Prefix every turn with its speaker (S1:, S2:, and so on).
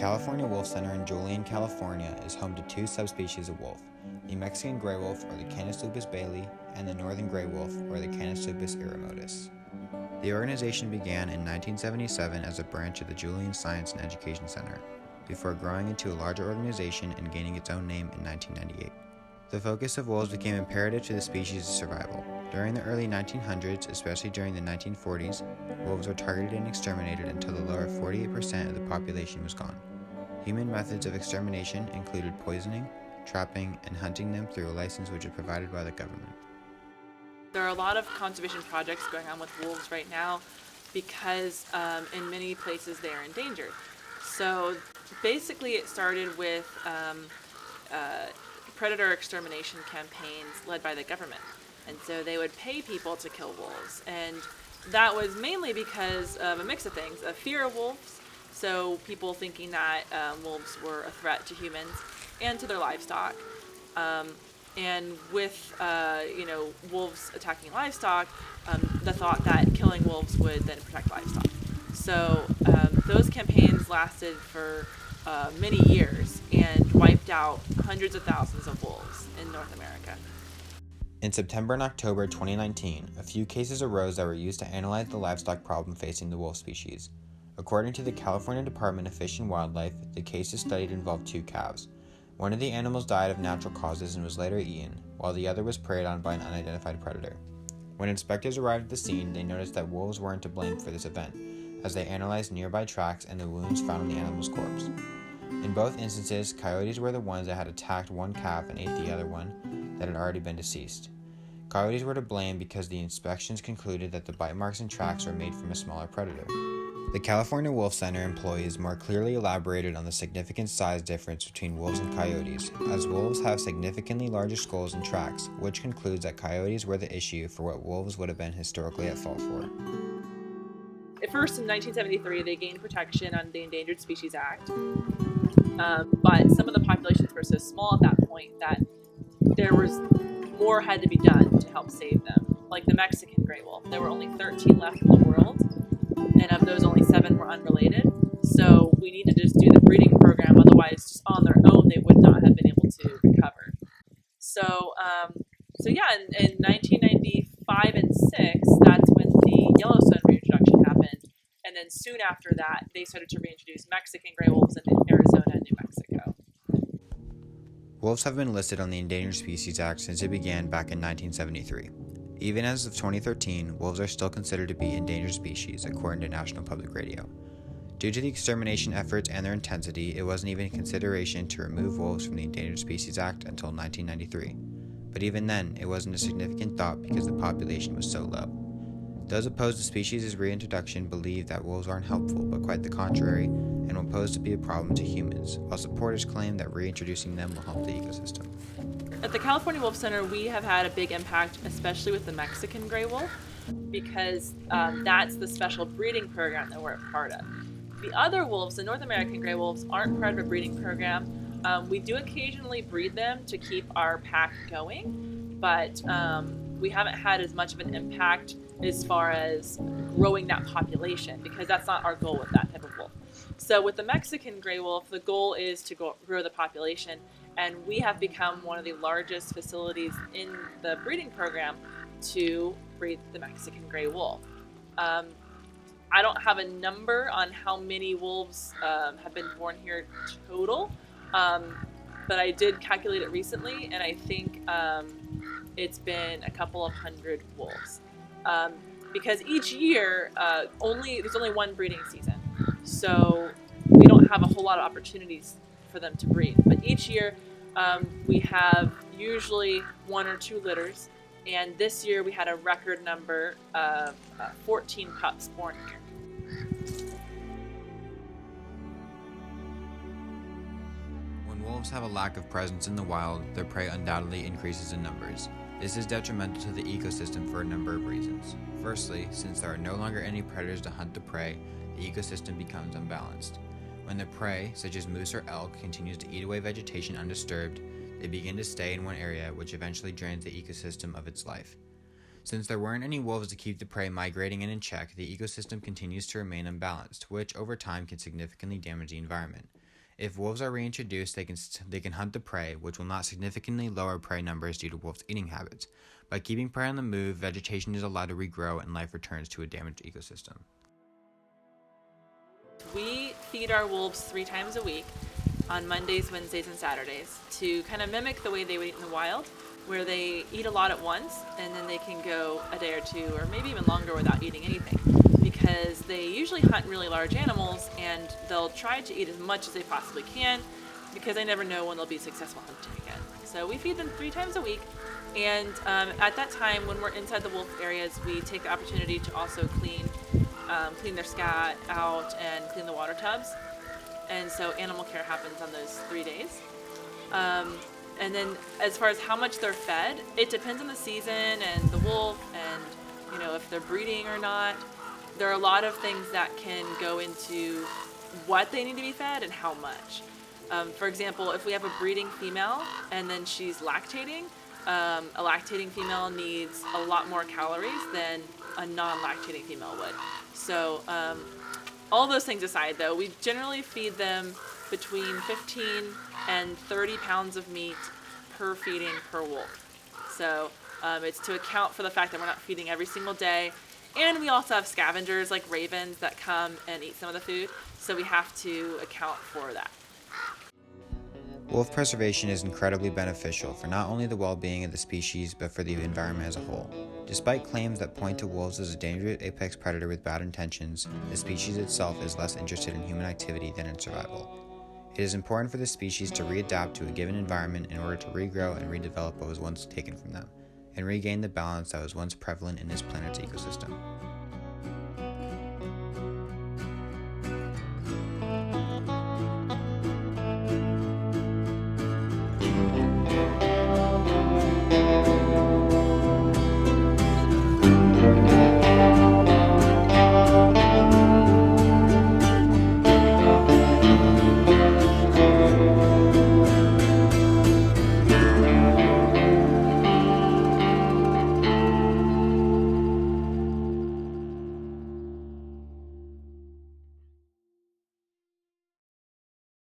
S1: California Wolf Center in Julian, California is home to two subspecies of wolf, the Mexican gray wolf, or the Canis lupus bailey, and the northern gray wolf, or the Canis lupus erymotus. The organization began in 1977 as a branch of the Julian Science and Education Center, before growing into a larger organization and gaining its own name in 1998. The focus of wolves became imperative to the species' survival. During the early 1900s, especially during the 1940s, wolves were targeted and exterminated until the lower 48% of the population was gone. Human methods of extermination included poisoning, trapping, and hunting them through a license which was provided by the government.
S2: There are a lot of conservation projects going on with wolves right now because in many places they are endangered. So basically it started with predator extermination campaigns led by the government. And so they would pay people to kill wolves. And that was mainly because of a mix of things, a fear of wolves, so people thinking that wolves were a threat to humans and to their livestock. And with wolves attacking livestock, the thought that killing wolves would then protect livestock. So those campaigns lasted for many years and wiped out hundreds of thousands of wolves in North America.
S1: In September and October 2019, a few cases arose that were used to analyze the livestock problem facing the wolf species. According to the California Department of Fish and Wildlife, the cases studied involved two calves. One of the animals died of natural causes and was later eaten, while the other was preyed on by an unidentified predator. When inspectors arrived at the scene, they noticed that wolves weren't to blame for this event, as they analyzed nearby tracks and the wounds found on the animal's corpse. In both instances, coyotes were the ones that had attacked one calf and ate the other one that had already been deceased. Coyotes were to blame because the inspections concluded that the bite marks and tracks were made from a smaller predator. The California Wolf Center employees more clearly elaborated on the significant size difference between wolves and coyotes, as wolves have significantly larger skulls and tracks, which concludes that coyotes were the issue for what wolves would have been historically at fault for.
S2: At first, in 1973, they gained protection on the Endangered Species Act, but some of the populations were so small at that point that there was more had to be done to help save them. Like the Mexican gray wolf, there were only 13 left in the world, and of those only 7 were unrelated. So we need to just do the breeding program, otherwise just on their own they would not have been able to recover. So in 1995 and 6, that's when the Yellowstone reintroduction happened, and then soon after that they started to reintroduce Mexican gray wolves into Arizona and New Mexico.
S1: Wolves have been listed on the Endangered Species Act since it began back in 1973. Even as of 2013, wolves are still considered to be endangered species, according to National Public Radio. Due to the extermination efforts and their intensity, it wasn't even a consideration to remove wolves from the Endangered Species Act until 1993. But even then, it wasn't a significant thought because the population was so low. Those opposed to species' reintroduction believe that wolves aren't helpful, but quite the contrary, and will pose to be a problem to humans, while supporters claim that reintroducing them will help the ecosystem.
S2: At the California Wolf Center, we have had a big impact, especially with the Mexican gray wolf, because that's the special breeding program that we're a part of. The other wolves, the North American gray wolves, aren't part of a breeding program. We do occasionally breed them to keep our pack going, but we haven't had as much of an impact as far as growing that population, because that's not our goal with that type of wolf. So with the Mexican gray wolf, the goal is to grow the population, and we have become one of the largest facilities in the breeding program to breed the Mexican gray wolf. I don't have a number on how many wolves have been born here total, but I did calculate it recently, and I think it's been a couple of hundred wolves. Because each year, there's only one breeding season, so we don't have a whole lot of opportunities for them to breed. But each year, we have usually 1 or 2 litters, and this year we had a record number of 14 pups born here.
S1: When wolves have a lack of presence in the wild, their prey undoubtedly increases in numbers. This is detrimental to the ecosystem for a number of reasons. Firstly, since there are no longer any predators to hunt the prey, the ecosystem becomes unbalanced. When the prey, such as moose or elk, continues to eat away vegetation undisturbed, they begin to stay in one area, which eventually drains the ecosystem of its life. Since there weren't any wolves to keep the prey migrating and in check, the ecosystem continues to remain unbalanced, which over time can significantly damage the environment. If wolves are reintroduced, they can hunt the prey, which will not significantly lower prey numbers due to wolves' eating habits. By keeping prey on the move, vegetation is allowed to regrow and life returns to a damaged ecosystem.
S2: We feed our wolves 3 times a week on Mondays, Wednesdays, and Saturdays to kind of mimic the way they would eat in the wild, where they eat a lot at once and then they can go a day or two or maybe even longer without eating anything, because they usually hunt really large animals and they'll try to eat as much as they possibly can because they never know when they'll be successful hunting again. So we feed them 3 times a week, and at that time when we're inside the wolf areas, we take the opportunity to also clean their scat out and clean the water tubs. And so animal care happens on those 3 days. And then as far as how much they're fed, it depends on the season and the wolf and, if they're breeding or not. There are a lot of things that can go into what they need to be fed and how much. For example, if we have a breeding female and then she's lactating, a lactating female needs a lot more calories than a non-lactating female would. So all those things aside, though, we generally feed them between 15 and 30 pounds of meat per feeding per wolf. So it's to account for the fact that we're not feeding every single day. And we also have scavengers like ravens that come and eat some of the food. So we have to account for that.
S1: Wolf preservation is incredibly beneficial for not only the well-being of the species, but for the environment as a whole. Despite claims that point to wolves as a dangerous apex predator with bad intentions, the species itself is less interested in human activity than in survival. It is important for the species to readapt to a given environment in order to regrow and redevelop what was once taken from them, and regain the balance that was once prevalent in this planet's ecosystem.